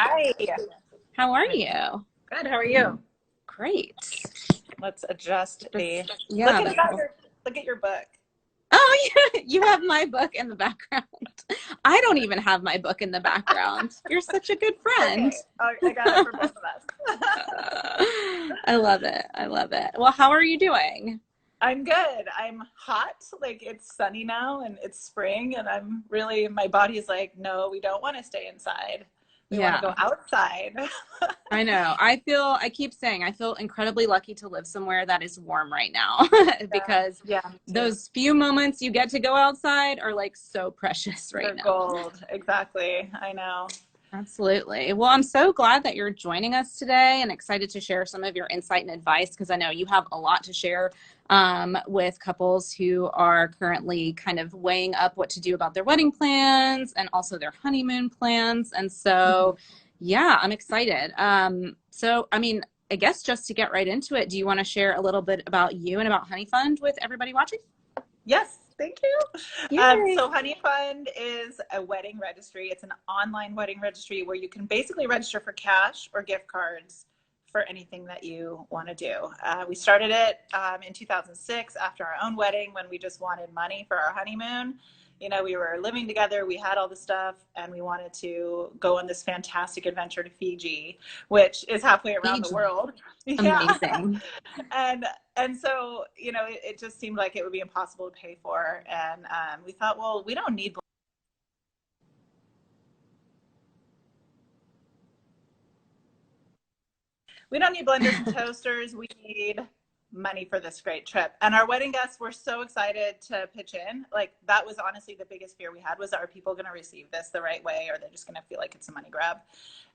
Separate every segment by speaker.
Speaker 1: Hi.
Speaker 2: How are you?
Speaker 1: Good. How are you?
Speaker 2: Great.
Speaker 1: Let's adjust the
Speaker 2: Yeah.
Speaker 1: look at your book.
Speaker 2: Oh, yeah. You have my book in the background. I don't even have my book in the background. You're such a good friend.
Speaker 1: Okay. I got it for both of us.
Speaker 2: I love it. I love it. Well, how are you doing?
Speaker 1: I'm good. I'm hot. Like it's sunny now and it's spring and my body's like, no, we don't want to stay inside. We want to
Speaker 2: Yeah,
Speaker 1: go outside.
Speaker 2: I know. I keep saying, I feel incredibly lucky to live somewhere that is warm right now
Speaker 1: Yeah.
Speaker 2: because
Speaker 1: Yeah, me too.
Speaker 2: those few moments you get to go outside are like so precious right
Speaker 1: They're
Speaker 2: now.
Speaker 1: gold. Exactly. I know.
Speaker 2: Absolutely. Well, I'm so glad that you're joining us today and excited to share some of your insight and advice because I know you have a lot to share with couples who are currently kind of weighing up what to do about their wedding plans and also their honeymoon plans. And so, yeah, I'm excited. I guess just to get right into it, do you want to share a little bit about you and about Honeyfund with everybody watching?
Speaker 1: Yes, thank you.
Speaker 2: Yay.
Speaker 1: So Honeyfund is a wedding registry. It's an online wedding registry where you can basically register for cash or gift cards for anything that you want to do. We started it in 2006 after our own wedding when we just wanted money for our honeymoon. You know, we were living together, we had all the stuff, and we wanted to go on this fantastic adventure to Fiji, which is halfway around the
Speaker 2: Fiji.
Speaker 1: world. Yeah.
Speaker 2: Amazing.
Speaker 1: And so, you know, it just seemed like it would be impossible to pay for. And we thought, well, we don't need blenders and toasters. We need money for this great trip. And our wedding guests were so excited to pitch in. Like that was honestly the biggest fear we had was, are people going to receive this the right way? Or they're just going to feel like it's a money grab?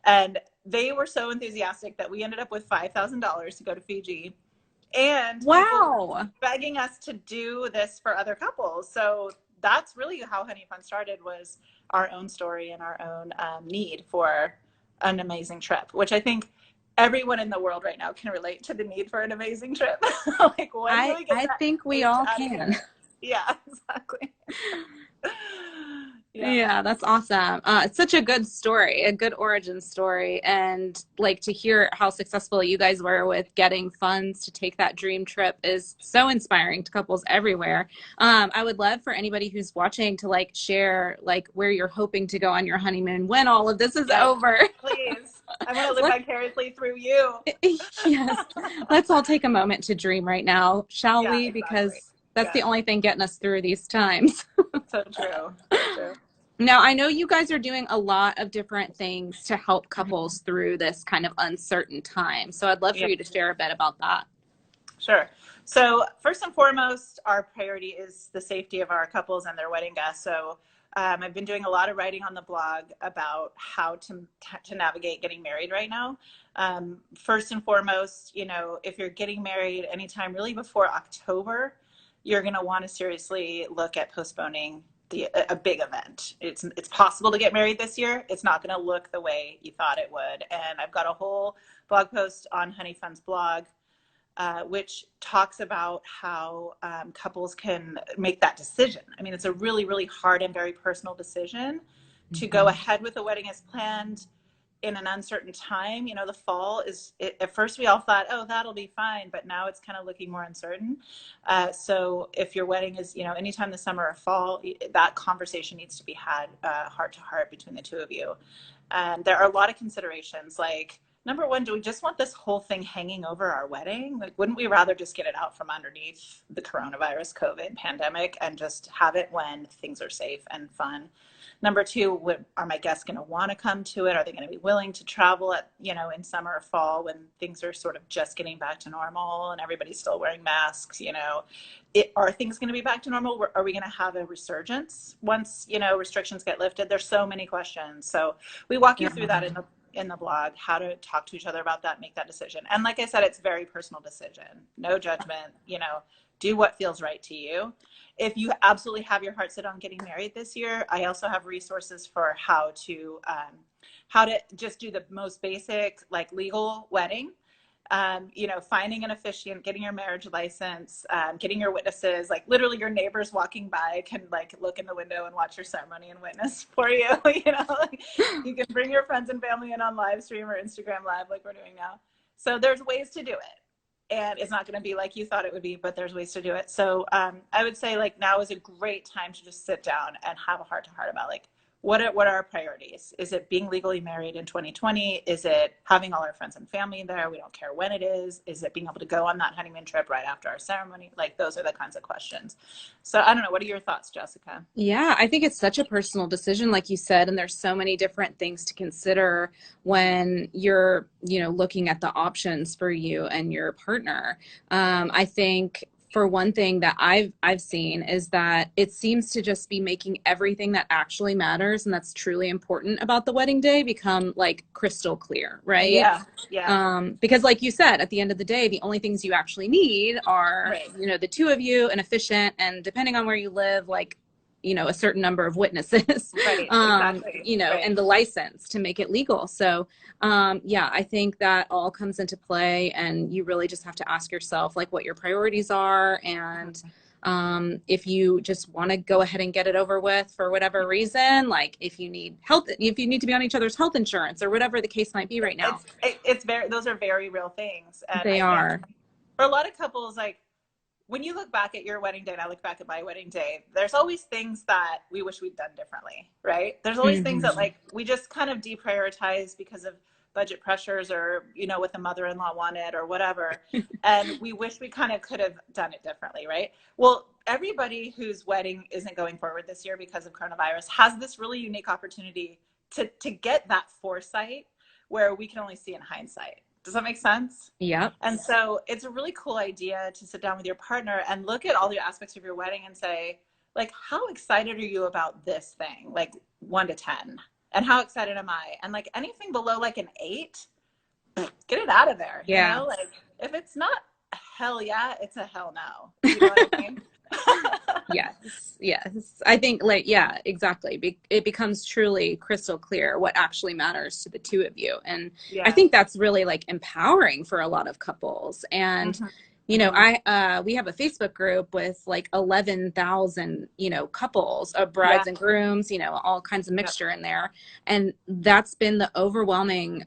Speaker 1: And they were so enthusiastic that we ended up with $5,000 to go to Fiji. And
Speaker 2: Wow.
Speaker 1: begging us to do this for other couples. So that's really how Honeyfund started, was our own story and our own need for an amazing trip, which I think everyone in the world right now can relate to the need for an amazing trip. Like when do we get
Speaker 2: I
Speaker 1: that
Speaker 2: think we
Speaker 1: age
Speaker 2: all
Speaker 1: out of
Speaker 2: can.
Speaker 1: here? Yeah, exactly. Yeah.
Speaker 2: Yeah, that's awesome. It's such a good story, a good origin story. And like to hear how successful you guys were with getting funds to take that dream trip is so inspiring to couples everywhere. I would love for anybody who's watching to like share like where you're hoping to go on your honeymoon when all of this is
Speaker 1: Yes,
Speaker 2: over.
Speaker 1: please. I want to live vicariously through you.
Speaker 2: Yes, let's all take a moment to dream right now, shall
Speaker 1: Yeah,
Speaker 2: we?
Speaker 1: exactly.
Speaker 2: Because that's the
Speaker 1: Yeah,
Speaker 2: only thing getting us through these times.
Speaker 1: so true. So true.
Speaker 2: Now, I know you guys are doing a lot of different things to help couples through this kind of uncertain time. So I'd love for
Speaker 1: Yeah.
Speaker 2: you to share a bit about that.
Speaker 1: Sure. So first and foremost, our priority is the safety of our couples and their wedding guests. So I've been doing a lot of writing on the blog about how to navigate getting married right now. First and foremost, you know, if you're getting married anytime really before October, you're going to want to seriously look at postponing a big event. It's possible to get married this year. It's not going to look the way you thought it would. And I've got a whole blog post on Honeyfund's blog which talks about how couples can make that decision. I mean, it's a really, really hard and very personal decision to go ahead with the wedding as planned in an uncertain time. You know, the fall at first we all thought, oh, that'll be fine, but now it's kind of looking more uncertain. So if your wedding is, you know, anytime the summer or fall, that conversation needs to be had heart to heart between the two of you. And there are a lot of considerations like, number one, do we just want this whole thing hanging over our wedding? Like, wouldn't we rather just get it out from underneath the coronavirus COVID pandemic and just have it when things are safe and fun? Number two, are my guests going to want to come to it? Are they going to be willing to travel at, you know, in summer or fall when things are sort of just getting back to normal and everybody's still wearing masks? You know, are things going to be back to normal? Are we going to have a resurgence once, you know, restrictions get lifted? There's so many questions. So we walk you through that in the blog, how to talk to each other about that, make that decision. And like I said, it's a very personal decision, no judgment, you know, do what feels right to you. If you absolutely have your heart set on getting married this year, I also have resources for how to just do the most basic, like legal wedding you know, finding an officiant, getting your marriage license, getting your witnesses, like literally your neighbors walking by can like look in the window and watch your ceremony and witness for you. You know, like, you can bring your friends and family in on live stream or Instagram live like we're doing now. So there's ways to do it, and it's not going to be like you thought it would be, but there's ways to do it. So I would say like now is a great time to just sit down and have a heart to heart about like, what are our priorities? Is it being legally married in 2020? Is it having all our friends and family there? We don't care when it is. Is it being able to go on that honeymoon trip right after our ceremony? Like, those are the kinds of questions. So I don't know. What are your thoughts, Jessica?
Speaker 2: Yeah, I think it's such a personal decision, like you said, and there's so many different things to consider when you're, you know, looking at the options for you and your partner. I think for one thing that I've seen is that it seems to just be making everything that actually matters and that's truly important about the wedding day become like crystal clear, right?
Speaker 1: Yeah, yeah.
Speaker 2: Because like you said, at the end of the day, the only things you actually need are,
Speaker 1: Right.
Speaker 2: you know, the two of you, an efficient, and depending on where you live, like, you know, a certain number of witnesses,
Speaker 1: Right, exactly.
Speaker 2: you know,
Speaker 1: Right.
Speaker 2: and the license to make it legal. So, yeah, I think that all comes into play, and you really just have to ask yourself like what your priorities are. And if you just want to go ahead and get it over with for whatever reason, like if you need health, if you need to be on each other's health insurance or whatever the case might be right now.
Speaker 1: It's very, those are very real things. And
Speaker 2: They
Speaker 1: I
Speaker 2: are.
Speaker 1: think for a lot of couples, like, when you look back at your wedding day and I look back at my wedding day, there's always things that we wish we'd done differently, right? There's always things that like we just kind of deprioritize because of budget pressures or, you know, what the mother-in-law wanted or whatever. And we wish we kind of could have done it differently, right? Well, everybody whose wedding isn't going forward this year because of coronavirus has this really unique opportunity to get that foresight where we can only see in hindsight. Does that make sense?
Speaker 2: Yep.
Speaker 1: And so it's a really cool idea to sit down with your partner and look at all the aspects of your wedding and say, like, how excited are you about this thing? Like 1 to 10. And how excited am I? And like anything below like an 8, get it out of there.
Speaker 2: Yeah.
Speaker 1: You know, like if it's not a hell yeah, it's a hell no. You know what I mean?
Speaker 2: Yes. I think like, yeah, exactly. It becomes truly crystal clear what actually matters to the two of you. And
Speaker 1: Yeah.
Speaker 2: I think that's really like empowering for a lot of couples. And, you know, we have a Facebook group with like 11,000, you know, couples of brides and grooms, you know, all kinds of mixture in there. And that's been the overwhelming,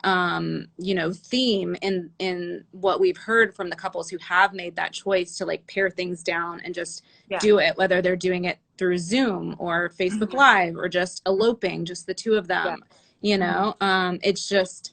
Speaker 2: you know, theme in what we've heard from the couples who have made that choice to like pare things down and just do it, whether they're doing it through Zoom or Facebook Live or just eloping, just the two of them, you know, it's just,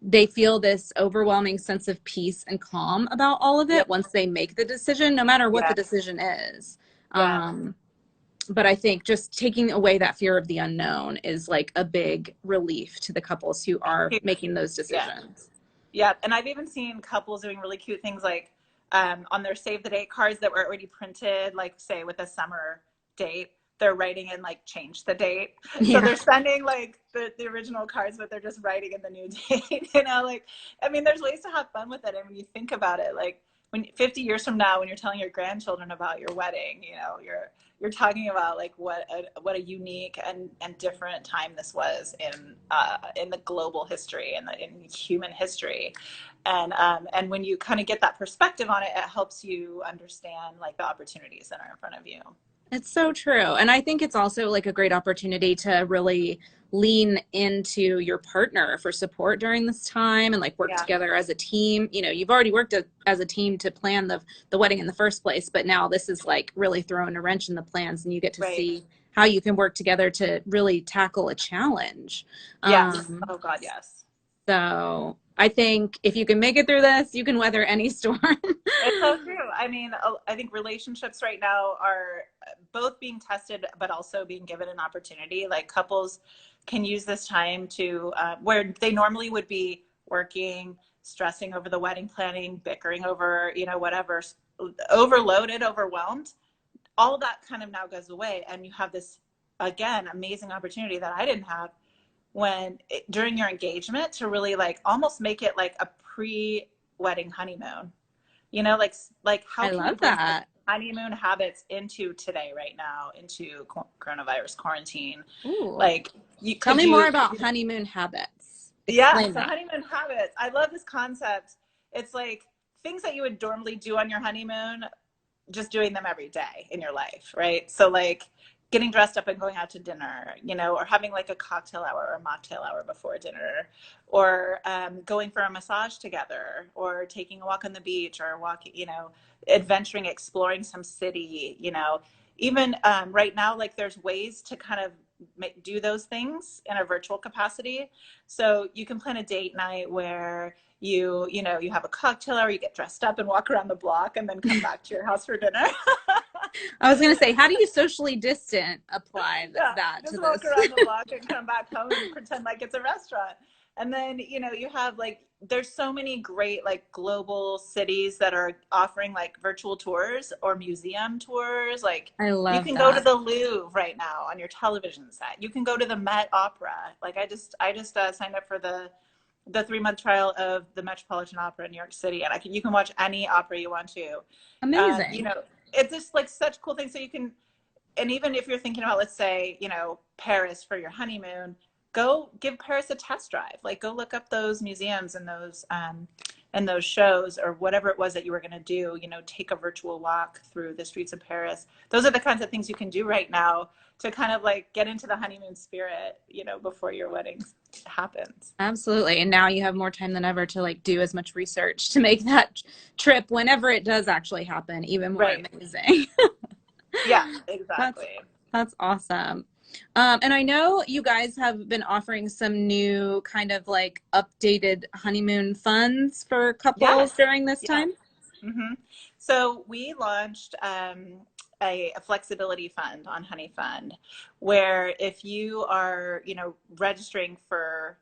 Speaker 2: they feel this overwhelming sense of peace and calm about all of it once they make the decision, no matter what the decision is. But I think just taking away that fear of the unknown is like a big relief to the couples who are making those decisions.
Speaker 1: Yeah. And I've even seen couples doing really cute things like on their save the date cards that were already printed, like say with a summer date, they're writing in like change the date. So they're sending like the original cards, but they're just writing in the new date, you know, like, I mean, there's ways to have fun with it. And when you think about it, like when 50 years from now, when you're telling your grandchildren about your wedding, you know, you're talking about like what a unique and different time this was in the global history and in human history. And when you kind of get that perspective on it, it helps you understand like the opportunities that are in front of you.
Speaker 2: It's so true. And I think it's also like a great opportunity to really lean into your partner for support during this time and like work together as a team. You know, you've already worked as a team to plan the wedding in the first place, but now this is like really throwing a wrench in the plans and you get to see how you can work together to really tackle a challenge.
Speaker 1: Yes. Oh God, yes.
Speaker 2: So I think if you can make it through this, you can weather any storm.
Speaker 1: It's so true. I mean, I think relationships right now are both being tested, but also being given an opportunity. Like couples can use this time to, where they normally would be working, stressing over the wedding planning, bickering over, you know, whatever, overloaded, overwhelmed. All of that kind of now goes away. And you have this, again, amazing opportunity that I didn't have during your engagement to really like almost make it like a pre-wedding honeymoon. You know, like how
Speaker 2: I
Speaker 1: can
Speaker 2: love
Speaker 1: you bring
Speaker 2: that
Speaker 1: honeymoon habits into today, right now, into coronavirus quarantine?
Speaker 2: Ooh.
Speaker 1: Like,
Speaker 2: tell me more about honeymoon habits.
Speaker 1: Yeah,
Speaker 2: Explain
Speaker 1: so
Speaker 2: that.
Speaker 1: honeymoon habits. I love this concept. it's like things that you would normally do on your honeymoon, just doing them every day in your life, right? So like getting dressed up and going out to dinner, you know, or having like a cocktail hour or a mocktail hour before dinner, or going for a massage together, or taking a walk on the beach, or walking, you know, adventuring, exploring some city, you know. Even right now, like there's ways to kind of do those things in a virtual capacity. So you can plan a date night where you know, you have a cocktail hour, you get dressed up and walk around the block and then come back to your house for dinner.
Speaker 2: I was going to say, how do you socially distant apply
Speaker 1: Yeah,
Speaker 2: that
Speaker 1: just
Speaker 2: to
Speaker 1: walk
Speaker 2: this?
Speaker 1: around the block and come back home and pretend like it's a restaurant. And then, you know, you have like, there's so many great like global cities that are offering like virtual tours or museum tours. Like
Speaker 2: I
Speaker 1: you
Speaker 2: love
Speaker 1: can go to
Speaker 2: that.
Speaker 1: the Louvre right now on your television set. You can go to the Met Opera. Like I just signed up for the 3-month trial of the Metropolitan Opera in New York City, and you can watch any opera you want to. You
Speaker 2: Amazing.
Speaker 1: know, it's just like such cool things. So you can, and even if you're thinking about, let's say, you know, Paris for your honeymoon, go give Paris a test drive. Like go look up those museums and those shows or whatever it was that you were going to do. You know, take a virtual walk through the streets of Paris. Those are the kinds of things you can do right now to kind of like get into the honeymoon spirit, you know, before your wedding happens.
Speaker 2: Absolutely. And now you have more time than ever to like do as much research to make that trip whenever it does actually happen even more
Speaker 1: Right.
Speaker 2: amazing.
Speaker 1: Yeah,
Speaker 2: That's
Speaker 1: exactly.
Speaker 2: that's awesome. And I know you guys have been offering some new kind of like updated honeymoon funds for
Speaker 1: Yes.
Speaker 2: couples during this
Speaker 1: Yeah.
Speaker 2: time.
Speaker 1: hmm So we launched a flexibility fund on Honeyfund, where if you are, you know, registering for,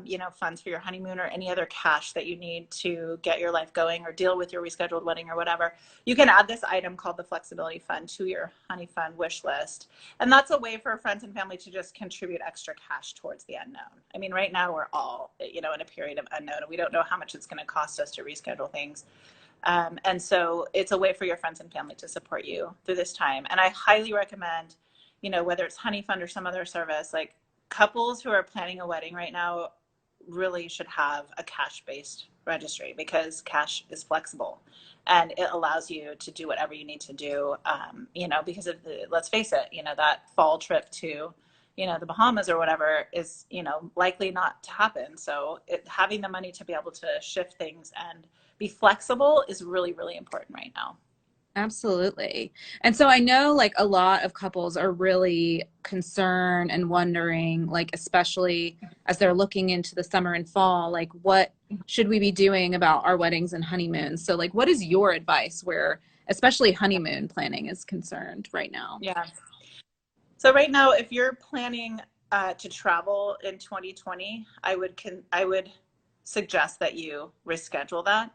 Speaker 1: you know, funds for your honeymoon or any other cash that you need to get your life going or deal with your rescheduled wedding or whatever, you can add this item called the flexibility fund to your Honeyfund wish list. And that's a way for friends and family to just contribute extra cash towards the unknown. I mean, right now we're all, you know, in a period of unknown, and we don't know how much it's going to cost us to reschedule things. And so it's a way for your friends and family to support you through this time. And I highly recommend, you know, whether it's Honeyfund or some other service, like couples who are planning a wedding right now really should have a cash-based registry because cash is flexible and it allows you to do whatever you need to do. You know, because of the, let's face it, you know, that fall trip to, you know, the Bahamas or whatever is, you know, likely not to happen. So having the money to be able to shift things and be flexible is really, really important right now.
Speaker 2: Absolutely. And so I know like a lot of couples are really concerned and wondering, like, especially as they're looking into the summer and fall, like, what should we be doing about our weddings and honeymoons? So, like, what is your advice where, especially honeymoon planning is concerned right now?
Speaker 1: Yeah. So right now, if you're planning to travel in 2020, I would suggest that you reschedule that.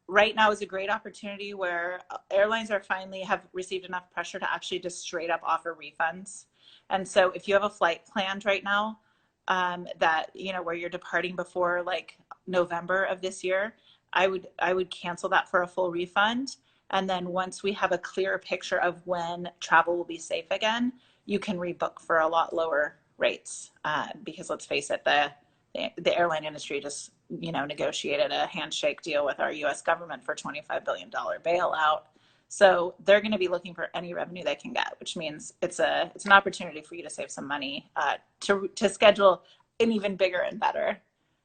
Speaker 1: Right now is a great opportunity where airlines are finally have received enough pressure to actually just straight up offer refunds. And so if you have a flight planned right now, that, you know, where you're departing before like November of this year, I would cancel that for a full refund. And then once we have a clearer picture of when travel will be safe again, you can rebook for a lot lower rates. Because let's face it, the airline industry just, you know, negotiated a handshake deal with our U.S. government for $25 billion bailout. So they're going to be looking for any revenue they can get, which means it's an opportunity for you to save some money to schedule an even bigger and better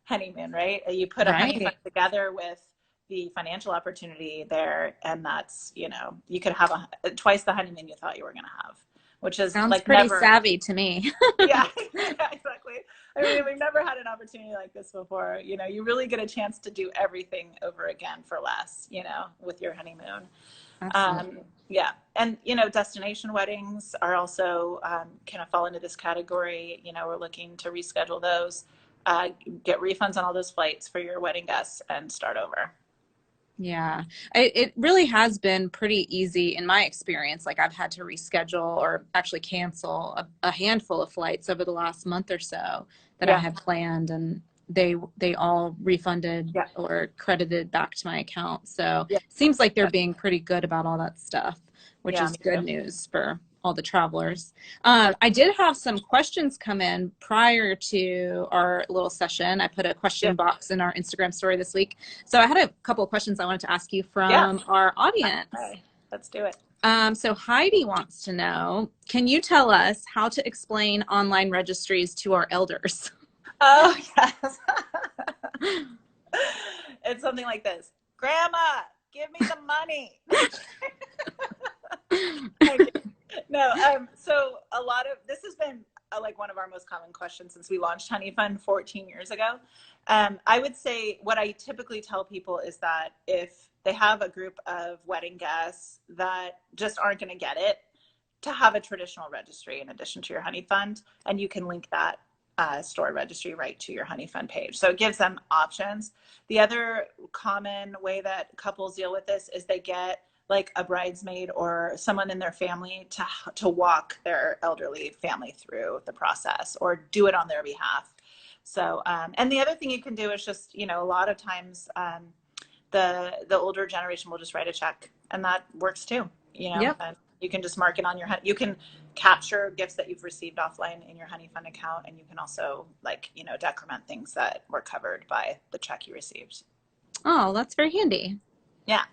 Speaker 1: honeymoon, right? You put a honey fund
Speaker 2: Right.
Speaker 1: together with the financial opportunity there, and that's, you know, you could have twice the honeymoon you thought you were going to have, which is
Speaker 2: Sounds
Speaker 1: like
Speaker 2: pretty
Speaker 1: never.
Speaker 2: savvy to me.
Speaker 1: Yeah, yeah, exactly. I mean, we've never had an opportunity like this before. You know, you really get a chance to do everything over again for less, you know, with your honeymoon.
Speaker 2: Absolutely.
Speaker 1: Yeah. And, you know, destination weddings are also kind of fall into this category. You know, we're looking to reschedule those, uh, get refunds on all those flights for your wedding guests and start over.
Speaker 2: Yeah, it really has been pretty easy in my experience. Like I've had to reschedule or actually cancel a handful of flights over the last month or so that I
Speaker 1: Yeah.
Speaker 2: had planned, and they all refunded
Speaker 1: Yeah.
Speaker 2: or credited back to my account. So
Speaker 1: Yeah.
Speaker 2: seems like they're
Speaker 1: Yeah.
Speaker 2: being pretty good about all that stuff, which
Speaker 1: Yeah.
Speaker 2: is
Speaker 1: Me
Speaker 2: good
Speaker 1: too.
Speaker 2: news for all the travelers. I did have some questions come in prior to our little session. I put a
Speaker 1: Yeah.
Speaker 2: question box in our Instagram story this week. So I had a couple of questions I wanted to ask you
Speaker 1: Yeah.
Speaker 2: from our audience.
Speaker 1: Okay. Let's do it.
Speaker 2: So Heidi wants to know, can you tell us how to explain online registries to our elders?
Speaker 1: Oh, yes. It's something like this. Grandma, give me the money. Okay. No, so a lot of this has been like one of our most common questions since we launched Honeyfund 14 years ago. I would say what I typically tell people is that if they have a group of wedding guests that just aren't going to get it, to have a traditional registry in addition to your Honeyfund, and you can link that store registry right to your Honeyfund page. So it gives them options. The other common way that couples deal with this is they get like a bridesmaid or someone in their family to walk their elderly family through the process or do it on their behalf. So, and the other thing you can do is just, you know, a lot of times the older generation will just write a check, and that works too, you know.
Speaker 2: Yep.
Speaker 1: And you can just mark it on your, you can capture gifts that you've received offline in your Honeyfund account, and you can also, like, you know, decrement things that were covered by the check you received.
Speaker 2: Oh, that's very handy.
Speaker 1: Yeah.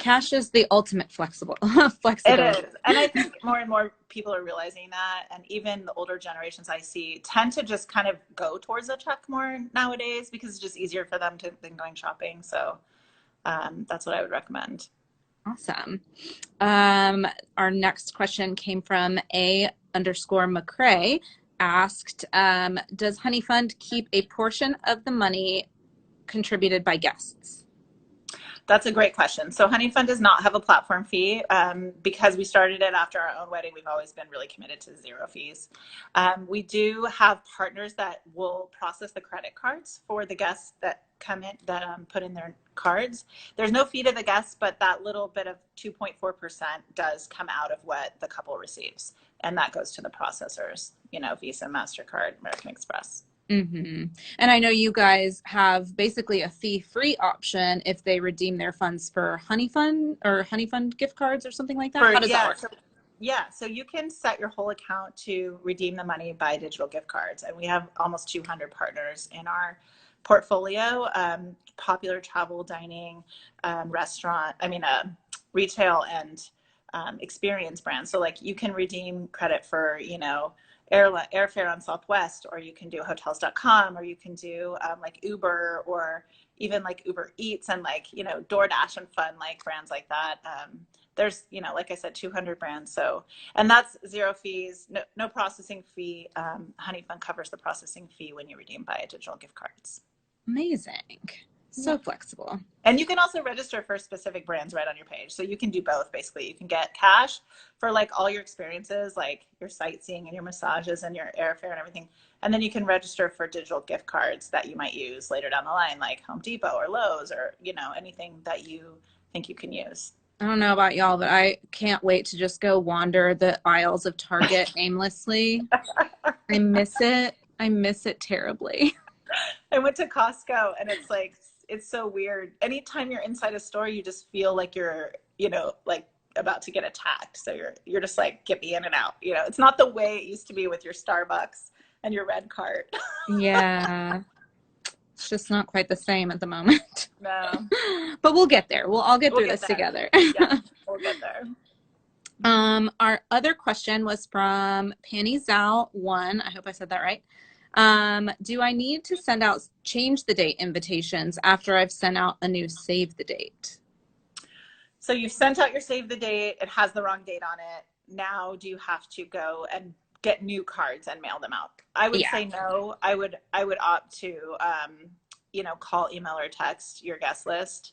Speaker 2: Cash is the ultimate flexibility.
Speaker 1: It is. And I think more and more people are realizing that. And even the older generations I see tend to just kind of go towards a check more nowadays because it's just easier for them than going shopping. So that's what I would recommend.
Speaker 2: Awesome. Our next question came from A_McCrae, asked, does Honeyfund keep a portion of the money contributed by guests?
Speaker 1: That's a great question. So Honeyfund does not have a platform fee. Because we started it after our own wedding, we've always been really committed to 0 fees. We do have partners that will process the credit cards for the guests that come in, that put in their cards. There's no fee to the guests, but that little bit of 2.4% does come out of what the couple receives. And that goes to the processors, you know, Visa, MasterCard, American Express.
Speaker 2: Mm-hmm. And I know you guys have basically a fee-free option if they redeem their funds for Honeyfund or Honeyfund gift cards or something like that. How does that work?
Speaker 1: So you can set your whole account to redeem the money by digital gift cards. And we have almost 200 partners in our portfolio, popular travel, dining, retail and experience brands. So like you can redeem credit for, you know, airfare on Southwest, or you can do hotels.com, or you can do like Uber, or even like Uber Eats, and like, you know, DoorDash and fun like brands like that. There's, you know, like I said, 200 brands. So, and that's 0 fees, no processing fee. Honeyfund covers the processing fee when you redeem via digital gift cards.
Speaker 2: Amazing. So flexible.
Speaker 1: And you can also register for specific brands right on your page. So you can do both, basically. You can get cash for like all your experiences, like your sightseeing and your massages and your airfare and everything. And then you can register for digital gift cards that you might use later down the line, like Home Depot or Lowe's, or, you know, anything that you think you can use.
Speaker 2: I don't know about y'all, but I can't wait to just go wander the aisles of Target aimlessly. I miss it. I miss it terribly.
Speaker 1: I went to Costco, and it's like, it's so weird. Anytime you're inside a store, you just feel like you're, you know, like about to get attacked. So you're just like, get me in and out. You know, it's not the way it used to be with your Starbucks and your red cart.
Speaker 2: Yeah. It's just not quite the same at the moment.
Speaker 1: No.
Speaker 2: But we'll get there. We'll all get through this together.
Speaker 1: Yeah, we'll get there.
Speaker 2: Our other question was from Penny Zhao 1. I hope I said that right. Do I need to send out change the date invitations after I've sent out a new save the date?
Speaker 1: So you've sent out your save the date. It has the wrong date on it. Now do you have to go and get new cards and mail them out? I would say no. I would opt to, you know, call, email, or text your guest list.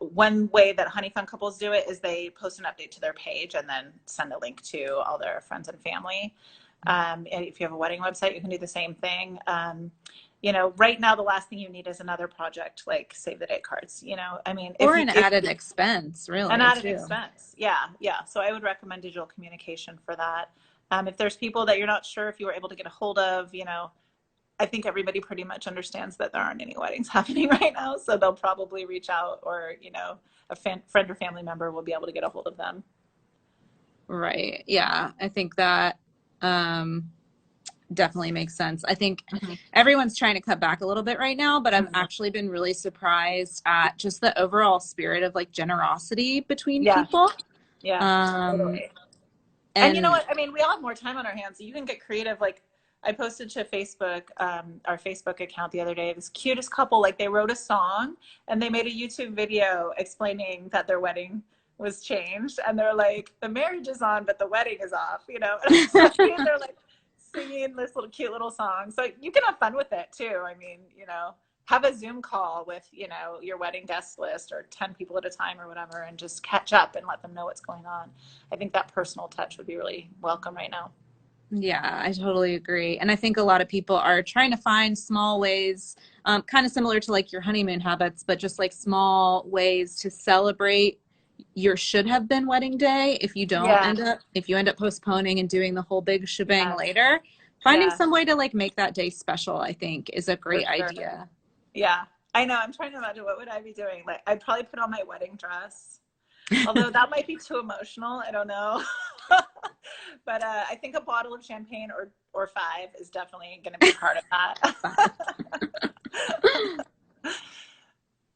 Speaker 1: One way that Honeyfund couples do it is they post an update to their page and then send a link to all their friends and family. And if you have a wedding website, you can do the same thing. You know, right now, the last thing you need is another project like save the date cards, you know, I mean,
Speaker 2: or an added expense, really.
Speaker 1: An added expense. Yeah. Yeah. So I would recommend digital communication for that. If there's people that you're not sure if you were able to get a hold of, you know, I think everybody pretty much understands that there aren't any weddings happening right now. So they'll probably reach out, or, you know, a friend or family member will be able to get a hold of them.
Speaker 2: Right. Yeah. I think that definitely makes sense. I think everyone's trying to cut back a little bit right now, but I've actually been really surprised at just the overall spirit of like generosity between
Speaker 1: Yeah.
Speaker 2: people.
Speaker 1: Yeah.
Speaker 2: Um,
Speaker 1: Totally. And you know
Speaker 2: and
Speaker 1: what? I mean, we all have more time on our hands. So you can get creative. Like I posted to Facebook, our Facebook account the other day, this cutest couple, like they wrote a song and they made a YouTube video explaining that their wedding was changed. And they're like, the marriage is on, but the wedding is off, you know? And they're like singing this little cute little song. So you can have fun with it too. I mean, you know, have a Zoom call with, you know, your wedding guest list or 10 people at a time or whatever, and just catch up and let them know what's going on. I think that personal touch would be really welcome right now.
Speaker 2: yeah, I totally agree. And I think a lot of people are trying to find small ways, kind of similar to like your honeymoon habits, but just like small ways to celebrate your should have been wedding day
Speaker 1: Yeah.
Speaker 2: if you end up postponing and doing the whole big shebang
Speaker 1: Yes.
Speaker 2: later. Finding
Speaker 1: Yeah.
Speaker 2: some way to like make that day special, I think, is a
Speaker 1: For
Speaker 2: great
Speaker 1: sure.
Speaker 2: idea.
Speaker 1: Yeah. I know. I'm trying to imagine what would I be doing. Like I'd probably put on my wedding dress. Although that might be too emotional. I don't know. But I think a bottle of champagne or five is definitely going to be part of that.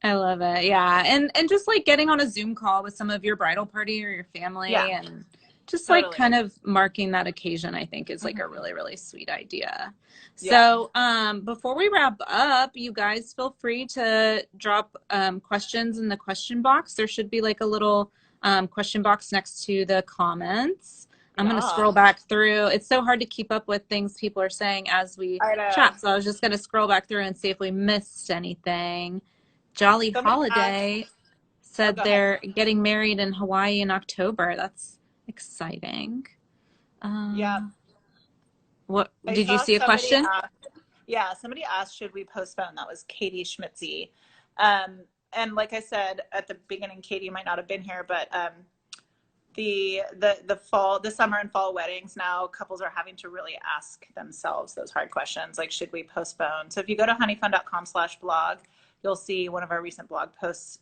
Speaker 2: I love it. Yeah. And just like getting on a Zoom call with some of your bridal party or your
Speaker 1: Yeah,
Speaker 2: family and just like
Speaker 1: totally.
Speaker 2: kind of marking that occasion, I think is like a
Speaker 1: Hmm.
Speaker 2: really, really sweet idea.
Speaker 1: Yeah.
Speaker 2: So, before we wrap up, you guys feel free to drop questions in the question box. There should be like a little question box next to the comments. I'm going to
Speaker 1: Yeah.
Speaker 2: scroll back through. It's so hard to keep up with things people are saying as we
Speaker 1: I know.
Speaker 2: chat. So I was just going to scroll back through and see if we missed anything. Jolly
Speaker 1: Somebody asked,
Speaker 2: Holiday
Speaker 1: oh,
Speaker 2: said
Speaker 1: go ahead.
Speaker 2: they're getting married in Hawaii in October. That's exciting.
Speaker 1: Yeah.
Speaker 2: What
Speaker 1: I
Speaker 2: did you
Speaker 1: saw
Speaker 2: see a
Speaker 1: somebody
Speaker 2: question?
Speaker 1: ask, yeah, somebody asked, should we postpone? That was Katie Schmitzy. And like I said at the beginning, Katie might not have been here, but the summer and fall weddings now, couples are having to really ask themselves those hard questions, like should we postpone? So if you go to honeyfund.com/blog, you'll see one of our recent blog posts,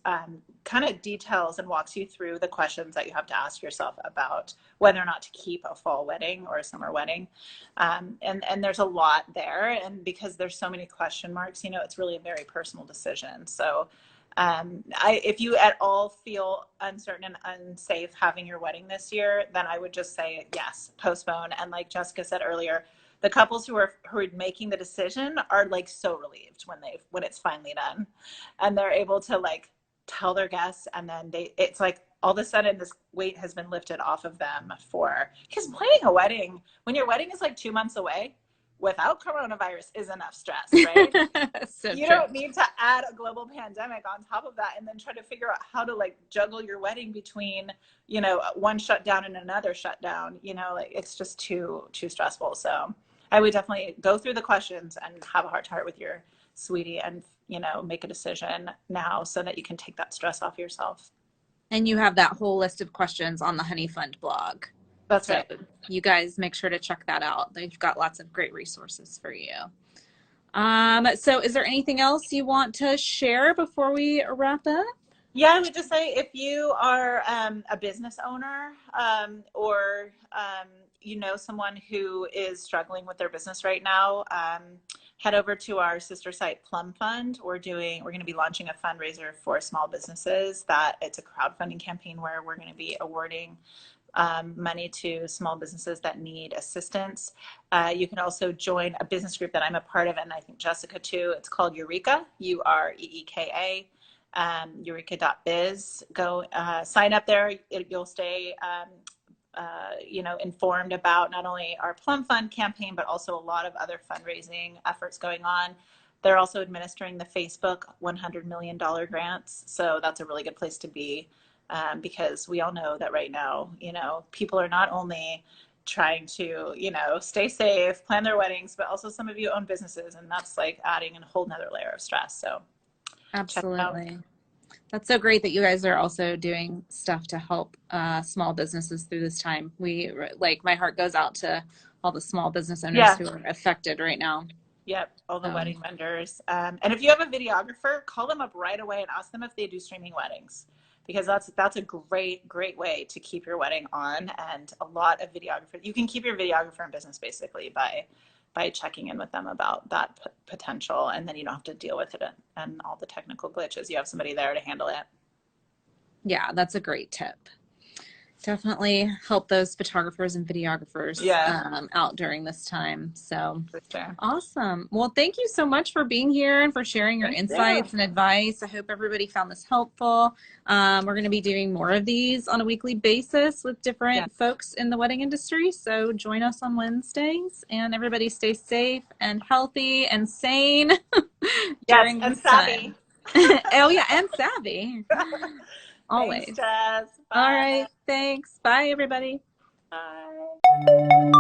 Speaker 1: kind of details and walks you through the questions that you have to ask yourself about whether or not to keep a fall wedding or a summer wedding. And there's a lot there, and because there's so many question marks, you know, it's really a very personal decision. So if you at all feel uncertain and unsafe having your wedding this year, then I would just say yes, postpone. And like Jessica said earlier, the couples who are making the decision are like so relieved when it's finally done, and they're able to like tell their guests, and then it's like all of a sudden this weight has been lifted off of them, for because planning a wedding when your wedding is like 2 months away without coronavirus is enough stress, right?
Speaker 2: So
Speaker 1: You
Speaker 2: true.
Speaker 1: don't need to add a global pandemic on top of that and then try to figure out how to like juggle your wedding between, you know, one shutdown and another shutdown. You know, like it's just too stressful. So I would definitely go through the questions and have a heart to heart with your sweetie, and, you know, make a decision now so that you can take that stress off yourself.
Speaker 2: And you have that whole list of questions on the Honeyfund blog.
Speaker 1: That's
Speaker 2: So
Speaker 1: right.
Speaker 2: you guys make sure to check that out. They've got lots of great resources for you. So is there anything else you want to share before we wrap up?
Speaker 1: Yeah, I would just say if you are a business owner, or you know someone who is struggling with their business right now, head over to our sister site Plum Fund. We're going to be launching a fundraiser for small businesses. That it's a crowdfunding campaign where we're going to be awarding money to small businesses that need assistance. You can also join a business group that I'm a part of, and I think Jessica too. It's called Eureka, Ureeka, eureka.biz. Go sign up there. You'll stay you know, informed about not only our Plum Fund campaign, but also a lot of other fundraising efforts going on. They're also administering the Facebook $100 million grants. So that's a really good place to be, because we all know that right now, you know, people are not only trying to, you know, stay safe, plan their weddings, but also some of you own businesses, and that's like adding a whole nother layer of stress. So check it out.
Speaker 2: Absolutely. That's so great that you guys are also doing stuff to help small businesses through this time. Like my heart goes out to all the small business owners
Speaker 1: Yeah.
Speaker 2: who are affected right now.
Speaker 1: Yep, all the
Speaker 2: So,
Speaker 1: wedding vendors. And if you have a videographer, call them up right away and ask them if they do streaming weddings, because that's a great way to keep your wedding on. And a lot of videographers, you can keep your videographer in business basically by checking in with them about that potential, and then you don't have to deal with it and all the technical glitches. You have somebody there to handle it.
Speaker 2: Yeah, that's a great tip. Definitely help those photographers and videographers out during this time. So
Speaker 1: sure.
Speaker 2: Awesome. Well, thank you so much for being here and for sharing your insights and advice. I hope everybody found this helpful. We're going to be doing more of these on a weekly basis with different folks in the wedding industry. So join us on Wednesdays, and everybody stay safe and healthy and sane during this time. Oh yeah, and savvy. Always.
Speaker 1: Thanks, Jess. Bye.
Speaker 2: All right. Thanks. Bye, everybody.
Speaker 1: Bye.